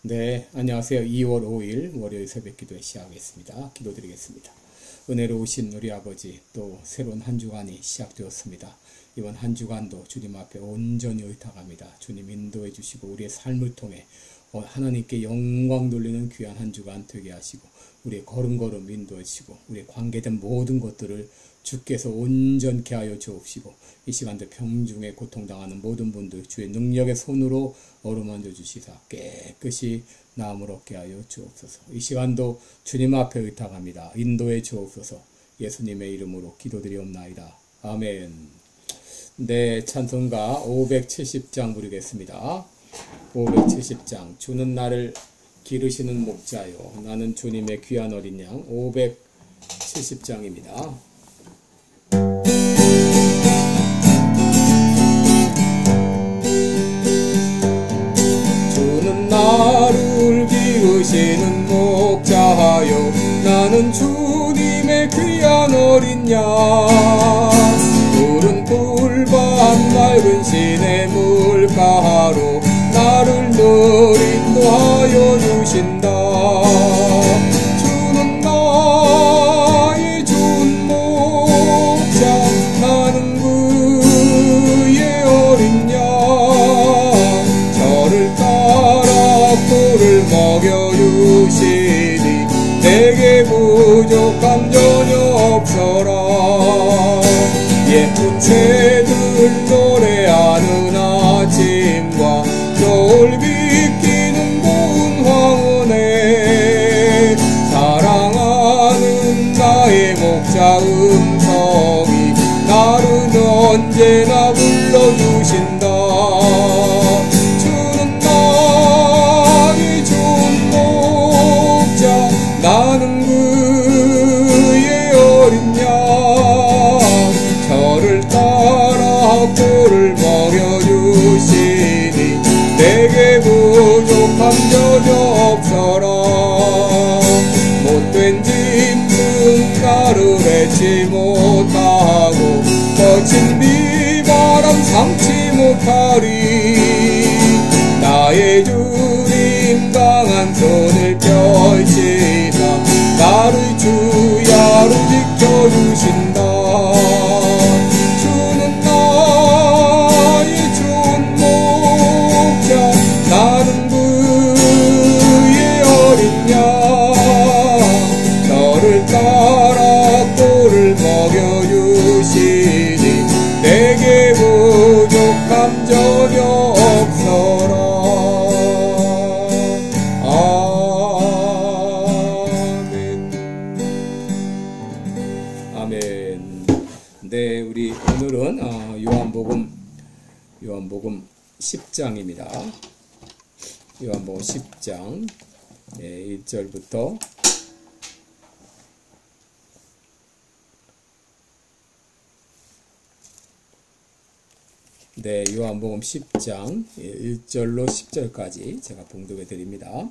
네, 안녕하세요. 2월 5일 월요일 새벽 기도회 시작하겠습니다. 기도드리겠습니다. 은혜로우신 우리 아버지, 또 새로운 한 주간이 시작되었습니다. 이번 한 주간도 주님 앞에 온전히 의탁합니다. 주님 인도해 주시고 우리의 삶을 통해 하나님께 영광 돌리는 귀한 한 주간 되게 하시고 우리의 걸음걸음 인도해 주시고 우리의 관계된 모든 것들을 주께서 온전케 하여 주옵시고 이 시간대 병중에 고통당하는 모든 분들 주의 능력의 손으로 어루만져 주시사 깨끗이 나음을 얻게 하여 주옵소서. 이 시간도 주님 앞에 의탁합니다. 인도해 주옵소서. 예수님의 이름으로 기도드리옵나이다. 아멘. 네, 찬송가 570장 부르겠습니다. 570장 주는 나를 기르시는 목자요 나는 주님의 귀한 어린 양 570장입니다. 주는 나를 기르시는 목자요 나는 주님의 귀한 어린 양 푸른 풀밭 맑은 시내 물가로 나를 늘 인도하여 주신다. 주는 나의 좋은 목자 나는 그의 어린 양 저를 따라 꿀을 먹여주시니 내게 부족함 전혀 없어라. 예쁜 새들 노래하는 아침과 겨울 비키는 고운 황혼에 사랑하는 나의 목자 음성이 나를 언제나 불러주신다. 주는 나의 좋은 목자 나는 그의 어린 양 저를 따라 꿀을 먹여주시니 내게 부족함 전혀 없어라. 못된 짐승 나를 해치 못하고 거친 비바람 삼지 못하리. 나의 주님 강한 손을 펼치사 나를 주야로 지켜주신다. 주는 나의 좋은 목자 나는 그의 어린 양 너를 따라 꿀을 먹여주시니 내게 부족함 전혀 없어라. 아멘. 네, 우리 오늘은 요한복음 10장입니다. 요한복음 10장 1절부터 요한복음 10장 1절로 10절까지 제가 봉독해 드립니다.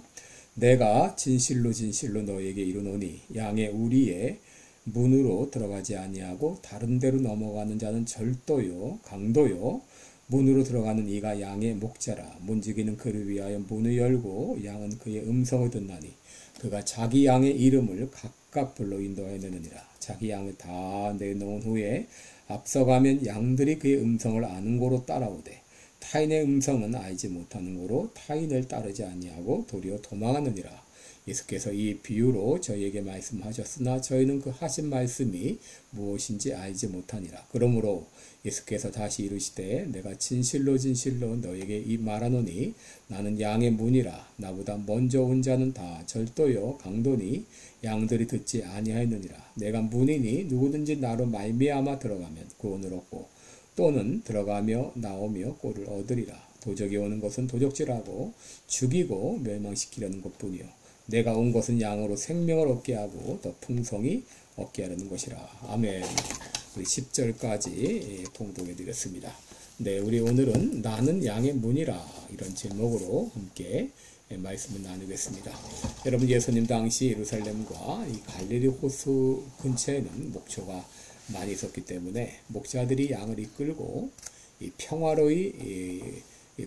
내가 진실로 진실로 너에게 이르노니 양의 우리의 문으로 들어가지 아니하고 다른 데로 넘어가는 자는 절도요 강도요 문으로 들어가는 이가 양의 목자라. 문지기는 그를 위하여 문을 열고 양은 그의 음성을 듣나니 그가 자기 양의 이름을 각각 불러 인도하여 내느니라. 자기 양을 다 내놓은 후에 앞서가면 양들이 그의 음성을 아는 고로 따라오되 타인의 음성은 알지 못하는 고로 타인을 따르지 아니하고 도리어 도망하느니라. 예수께서 이 비유로 저희에게 말씀하셨으나 저희는 그 하신 말씀이 무엇인지 알지 못하니라. 그러므로 예수께서 다시 이르시되 내가 진실로 진실로 너에게 이 말하노니 나는 양의 문이라. 나보다 먼저 온 자는 다 절도요 강도니 양들이 듣지 아니하였느니라. 내가 문이니 누구든지 나로 말미암아 들어가면 구원을 얻고 또는 들어가며 나오며 꼴을 얻으리라. 도적이 오는 것은 도적질하고 죽이고 멸망시키려는 것뿐이요 내가 온 것은 양으로 생명을 얻게 하고 더 풍성히 얻게 하려는 것이라. 아멘. 우리 10절까지 봉독해 드렸습니다. 네, 우리 오늘은 나는 양의 문이라 이런 제목으로 함께 말씀을 나누겠습니다. 여러분, 예수님 당시 예루살렘과 이 갈릴리 호수 근처에는 목초가 많이 있었기 때문에 목자들이 양을 이끌고 이 평화로이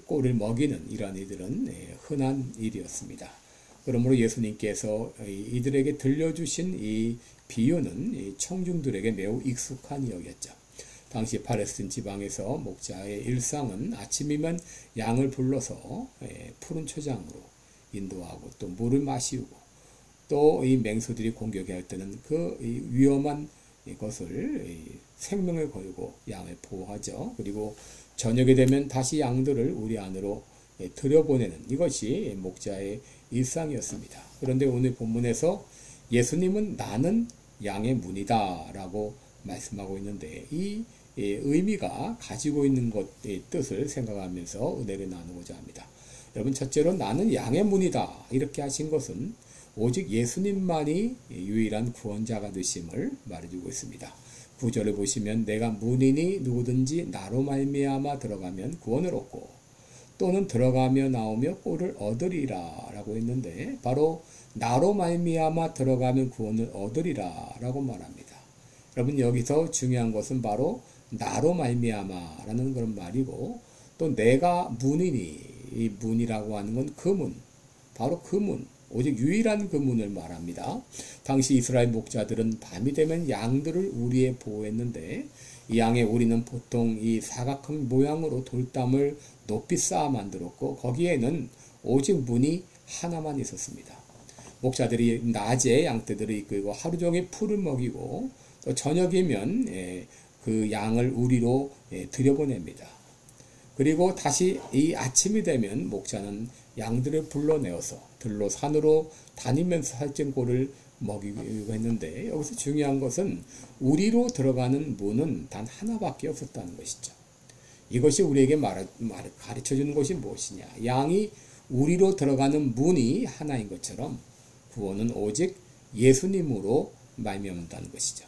꼴을 먹이는 이러한 일들은 흔한 일이었습니다. 그러므로 예수님께서 이들에게 들려주신 이 비유는 청중들에게 매우 익숙한 이야기였죠. 당시 팔레스틴 지방에서 목자의 일상은 아침이면 양을 불러서 푸른 초장으로 인도하고 또 물을 마시우고 또 이 맹수들이 공격할 때는 그 위험한 것을 생명을 걸고 양을 보호하죠. 그리고 저녁이 되면 다시 양들을 우리 안으로 들여보내는 이것이 목자의 일상이었습니다. 그런데 오늘 본문에서 예수님은 나는 양의 문이다 라고 말씀하고 있는데 이 의미가 가지고 있는 것의 뜻을 생각하면서 은혜를 나누고자 합니다. 여러분, 첫째로 나는 양의 문이다 이렇게 하신 것은 오직 예수님만이 유일한 구원자가 되심을 말해주고 있습니다. 9절을 보시면 내가 문이니 누구든지 나로 말미암아 들어가면 구원을 얻고 또는 들어가며 나오며 꼴을 얻으리라 라고 했는데 바로 나로 말미암아 들어가면 구원을 얻으리라 라고 말합니다. 여러분, 여기서 중요한 것은 바로 나로 말미암아 라는 그런 말이고 또 내가 문이니 이 문이라고 하는 건 그 문, 바로 그 문, 오직 유일한 그 문을 말합니다. 당시 이스라엘 목자들은 밤이 되면 양들을 우리에 보호했는데 이 양의 우리는 보통 이 사각형 모양으로 돌담을 높이 쌓아 만들었고 거기에는 오직 문이 하나만 있었습니다. 목자들이 낮에 양떼들을 이끌고 하루 종일 풀을 먹이고 또 저녁이면 그 양을 우리로 들여보냅니다. 그리고 다시 이 아침이 되면 목자는 양들을 불러내어서 들로 산으로 다니면서 살찐 꼴을 먹이고 했는데 여기서 중요한 것은 우리로 들어가는 문은 단 하나밖에 없었다는 것이죠. 이것이 우리에게 가르쳐주는 것이 무엇이냐. 양이 우리로 들어가는 문이 하나인 것처럼 구원은 오직 예수님으로 말미암는다는 것이죠.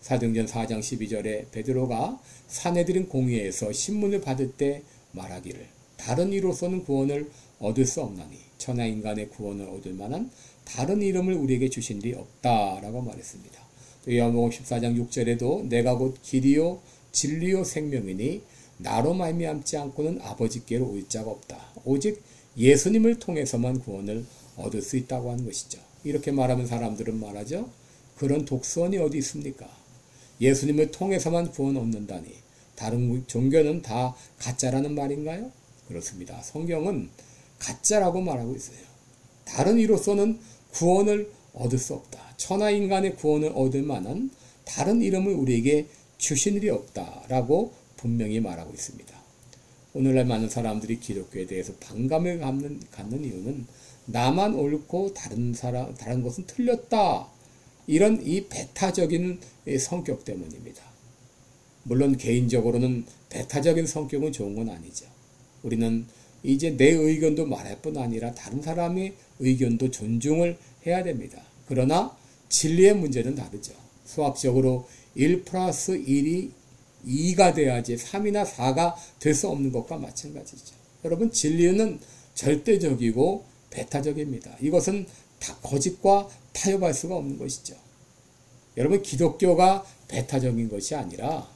사도행전 4장 12절에 베드로가 사내들인 공회에서 신문을 받을 때 말하기를 다른 이로서는 구원을 얻을 수 없나니 천하 인간의 구원을 얻을 만한 다른 이름을 우리에게 주신 일이 없다라고 말했습니다. 또 요한복음 14장 6절에도 내가 곧 길이요 진리요 생명이니 나로 말미암지 않고는 아버지께로 올 자가 없다. 오직 예수님을 통해서만 구원을 얻을 수 있다고 하는 것이죠. 이렇게 말하면 사람들은 말하죠. 그런 독선이 어디 있습니까? 예수님을 통해서만 구원 얻는다니 다른 종교는 다 가짜라는 말인가요? 그렇습니다. 성경은 가짜라고 말하고 있어요. 다른 이로서는 구원을 얻을 수 없다. 천하 인간의 구원을 얻을 만한 다른 이름을 우리에게 주신 일이 없다라고 분명히 말하고 있습니다. 오늘날 많은 사람들이 기독교에 대해서 반감을 갖는 이유는 나만 옳고 다른 것은 틀렸다. 이런 이 배타적인 성격 때문입니다. 물론 개인적으로는 배타적인 성격은 좋은 건 아니죠. 우리는 이제 내 의견도 말할 뿐 아니라 다른 사람의 의견도 존중을 해야 됩니다. 그러나 진리의 문제는 다르죠. 수학적으로 1 플러스 1이 2가 돼야지 3이나 4가 될 수 없는 것과 마찬가지죠. 여러분, 진리는 절대적이고 배타적입니다. 이것은 다 거짓과 타협할 수가 없는 것이죠. 여러분, 기독교가 배타적인 것이 아니라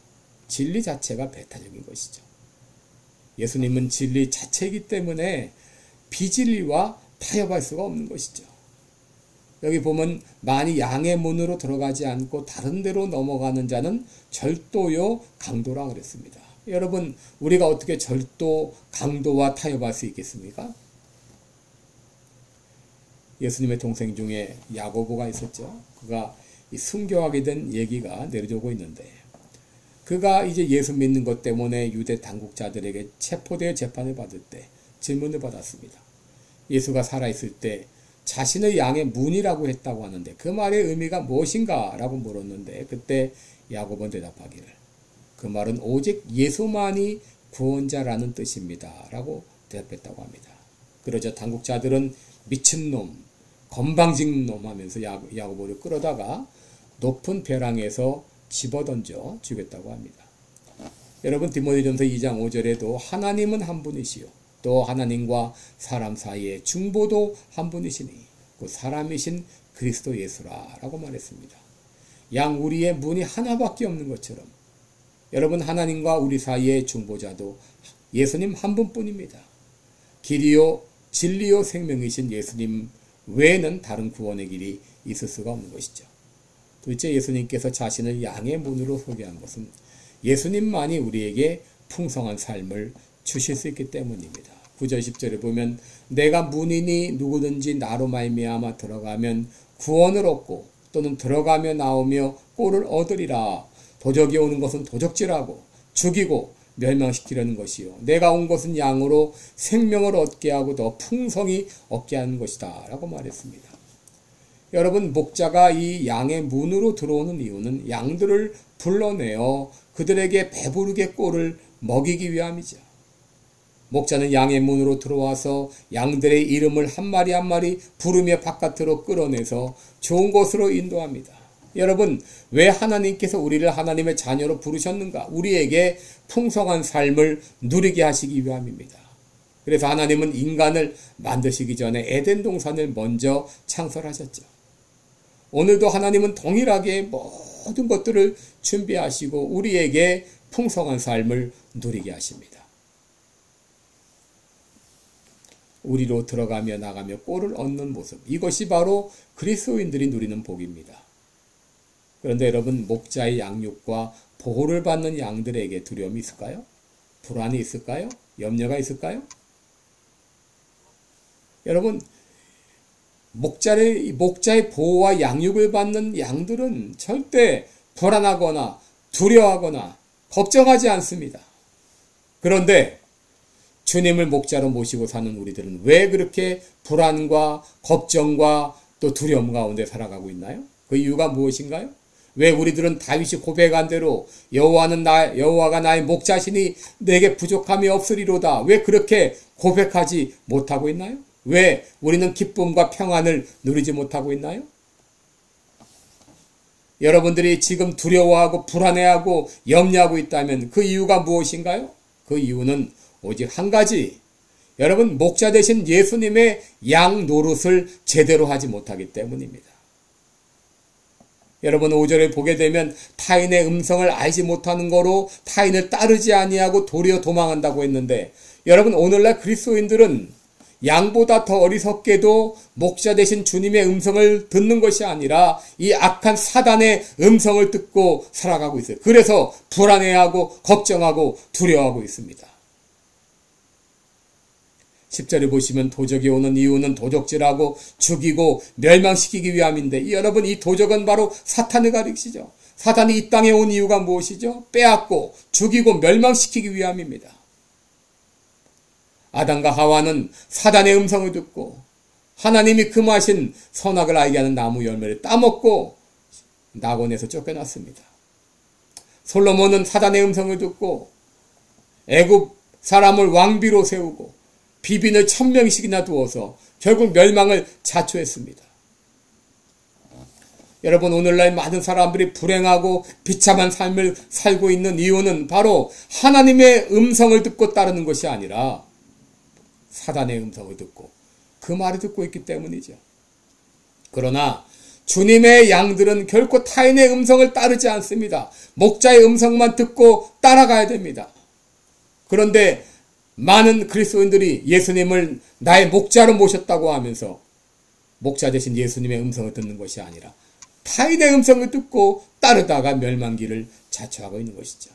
진리 자체가 배타적인 것이죠. 예수님은 진리 자체이기 때문에 비진리와 타협할 수가 없는 것이죠. 여기 보면 만일 양의 문으로 들어가지 않고 다른 데로 넘어가는 자는 절도요 강도라 그랬습니다. 여러분, 우리가 어떻게 절도 강도와 타협할 수 있겠습니까? 예수님의 동생 중에 야고보가 있었죠. 그가 순교하게 된 얘기가 내려오고 있는데 그가 이제 예수 믿는 것 때문에 유대 당국자들에게 체포되어 재판을 받을 때 질문을 받았습니다. 예수가 살아있을 때 자신의 양의 문이라고 했다고 하는데 그 말의 의미가 무엇인가? 라고 물었는데 그때 야고보는 대답하기를 그 말은 오직 예수만이 구원자라는 뜻입니다. 라고 대답했다고 합니다. 그러자 당국자들은 미친놈, 건방진놈 하면서 야고보를 끌어다가 높은 벼랑에서 집어던져 죽였다고 합니다. 여러분, 디모데전서 2장 5절에도 하나님은 한 분이시요 또 하나님과 사람 사이에 중보도 한 분이시니 그 사람이신 그리스도 예수라 라고 말했습니다. 양 우리의 문이 하나밖에 없는 것처럼 여러분, 하나님과 우리 사이의 중보자도 예수님 한 분뿐입니다. 길이요 진리요 생명이신 예수님 외에는 다른 구원의 길이 있을 수가 없는 것이죠. 도대체 예수님께서 자신을 양의 문으로 소개한 것은 예수님만이 우리에게 풍성한 삶을 주실 수 있기 때문입니다. 9절 10절에 보면 내가 문이니 누구든지 나로 말미암아 들어가면 구원을 얻고 또는 들어가며 나오며 꼴을 얻으리라. 도적이 오는 것은 도적질하고 죽이고 멸망시키려는 것이요 내가 온 것은 양으로 생명을 얻게 하고 더 풍성히 얻게 하는 것이다 라고 말했습니다. 여러분, 목자가 이 양의 문으로 들어오는 이유는 양들을 불러내어 그들에게 배부르게 꼴을 먹이기 위함이죠. 목자는 양의 문으로 들어와서 양들의 이름을 한 마리 한 마리 부르며 바깥으로 끌어내서 좋은 곳으로 인도합니다. 여러분, 왜 하나님께서 우리를 하나님의 자녀로 부르셨는가? 우리에게 풍성한 삶을 누리게 하시기 위함입니다. 그래서 하나님은 인간을 만드시기 전에 에덴 동산을 먼저 창설하셨죠. 오늘도 하나님은 동일하게 모든 것들을 준비하시고 우리에게 풍성한 삶을 누리게 하십니다. 우리로 들어가며 나가며 꼴을 얻는 모습, 이것이 바로 그리스도인들이 누리는 복입니다. 그런데 여러분, 목자의 양육과 보호를 받는 양들에게 두려움이 있을까요? 불안이 있을까요? 염려가 있을까요? 여러분, 목자의 보호와 양육을 받는 양들은 절대 불안하거나 두려워하거나 걱정하지 않습니다. 그런데 주님을 목자로 모시고 사는 우리들은 왜 그렇게 불안과 걱정과 또 두려움 가운데 살아가고 있나요? 그 이유가 무엇인가요? 왜 우리들은 다윗이 고백한 대로 여호와가 나의 목자시니 내게 부족함이 없으리로다, 왜 그렇게 고백하지 못하고 있나요? 왜 우리는 기쁨과 평안을 누리지 못하고 있나요? 여러분들이 지금 두려워하고 불안해하고 염려하고 있다면 그 이유가 무엇인가요? 그 이유는 오직 한 가지, 여러분, 목자 되신 예수님의 양 노릇을 제대로 하지 못하기 때문입니다. 여러분, 5절에 보게 되면 타인의 음성을 알지 못하는 거로 타인을 따르지 아니하고 도리어 도망한다고 했는데, 여러분, 오늘날 그리스도인들은 양보다 더 어리석게도 목자 되신 주님의 음성을 듣는 것이 아니라 이 악한 사단의 음성을 듣고 살아가고 있어요. 그래서 불안해하고 걱정하고 두려워하고 있습니다. 10절에 보시면 도적이 오는 이유는 도적질하고 죽이고 멸망시키기 위함인데, 여러분, 이 도적은 바로 사탄을 가리키시죠. 사탄이 이 땅에 온 이유가 무엇이죠? 빼앗고 죽이고 멸망시키기 위함입니다. 아담과 하와는 사단의 음성을 듣고 하나님이 금하신 선악을 알게 하는 나무 열매를 따먹고 낙원에서 쫓겨났습니다. 솔로몬은 사단의 음성을 듣고 애굽 사람을 왕비로 세우고 비빈을 1000명씩이나 두어서 결국 멸망을 자초했습니다. 여러분, 오늘날 많은 사람들이 불행하고 비참한 삶을 살고 있는 이유는 바로 하나님의 음성을 듣고 따르는 것이 아니라 사단의 음성을 듣고 그 말을 듣고 있기 때문이죠. 그러나 주님의 양들은 결코 타인의 음성을 따르지 않습니다. 목자의 음성만 듣고 따라가야 됩니다. 그런데 많은 그리스도인들이 예수님을 나의 목자로 모셨다고 하면서 목자 대신 예수님의 음성을 듣는 것이 아니라 타인의 음성을 듣고 따르다가 멸망길을 자초하고 있는 것이죠.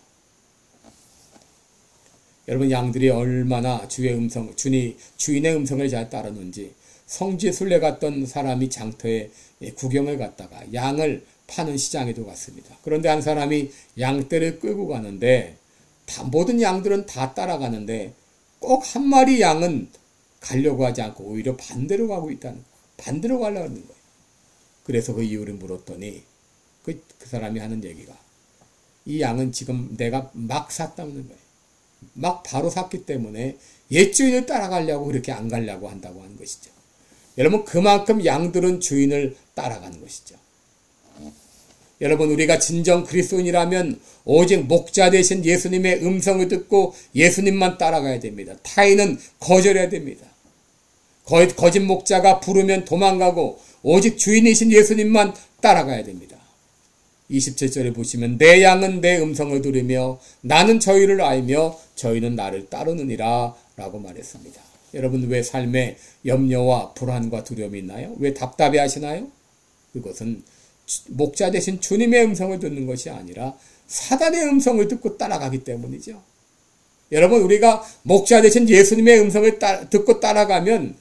여러분, 양들이 얼마나 주인의 음성을 잘 따르는지, 성지에 순례 갔던 사람이 장터에 구경을 갔다가 양을 파는 시장에도 갔습니다. 그런데 한 사람이 양떼를 끌고 가는데 모든 양들은 다 따라가는데 꼭 한 마리 양은 가려고 하지 않고 오히려 반대로 가고 있다는 거예요. 반대로 가려고 하는 거예요. 그래서 그 이유를 물었더니 그 사람이 하는 얘기가, 이 양은 지금 내가 막 샀다는 거예요. 막 바로 샀기 때문에 옛 주인을 따라가려고 그렇게 안 가려고 한다고 하는 것이죠. 여러분, 그만큼 양들은 주인을 따라가는 것이죠. 여러분, 우리가 진정 그리스도인이라면 오직 목자 되신 예수님의 음성을 듣고 예수님만 따라가야 됩니다. 타인은 거절해야 됩니다. 거짓 목자가 부르면 도망가고 오직 주인이신 예수님만 따라가야 됩니다. 27절에 보시면 내 양은 내 음성을 들으며 나는 저희를 알며 저희는 나를 따르느니라 라고 말했습니다. 여러분 왜 삶에 염려와 불안과 두려움이 있나요? 왜 답답해 하시나요? 그것은 목자 되신 주님의 음성을 듣는 것이 아니라 사단의 음성을 듣고 따라가기 때문이죠. 여러분 우리가 목자 되신 예수님의 음성을 듣고 따라가면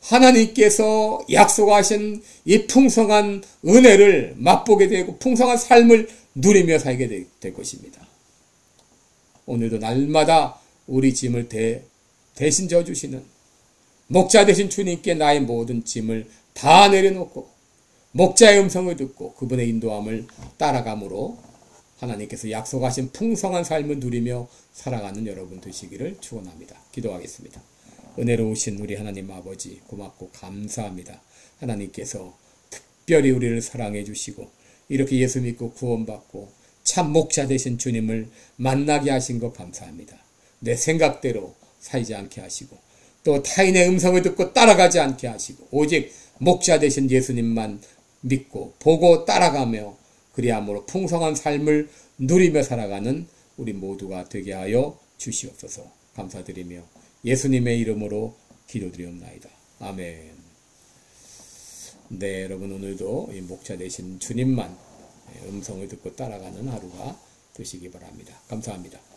하나님께서 약속하신 이 풍성한 은혜를 맛보게 되고 풍성한 삶을 누리며 살게 될 것입니다. 오늘도 날마다 우리 짐을 대신 져주시는 목자 되신 주님께 나의 모든 짐을 다 내려놓고 목자의 음성을 듣고 그분의 인도함을 따라감으로 하나님께서 약속하신 풍성한 삶을 누리며 살아가는 여러분 되시기를 축원합니다. 기도하겠습니다. 은혜로우신 우리 하나님 아버지 고맙고 감사합니다. 하나님께서 특별히 우리를 사랑해 주시고 이렇게 예수 믿고 구원받고 참 목자 되신 주님을 만나게 하신 것 감사합니다. 내 생각대로 살지 않게 하시고 또 타인의 음성을 듣고 따라가지 않게 하시고 오직 목자 되신 예수님만 믿고 보고 따라가며 그리함으로 풍성한 삶을 누리며 살아가는 우리 모두가 되게 하여 주시옵소서. 감사드리며 예수님의 이름으로 기도드리옵나이다. 아멘. 네, 여러분 오늘도 이 목자 되신 주님만 음성을 듣고 따라가는 하루가 되시기 바랍니다. 감사합니다.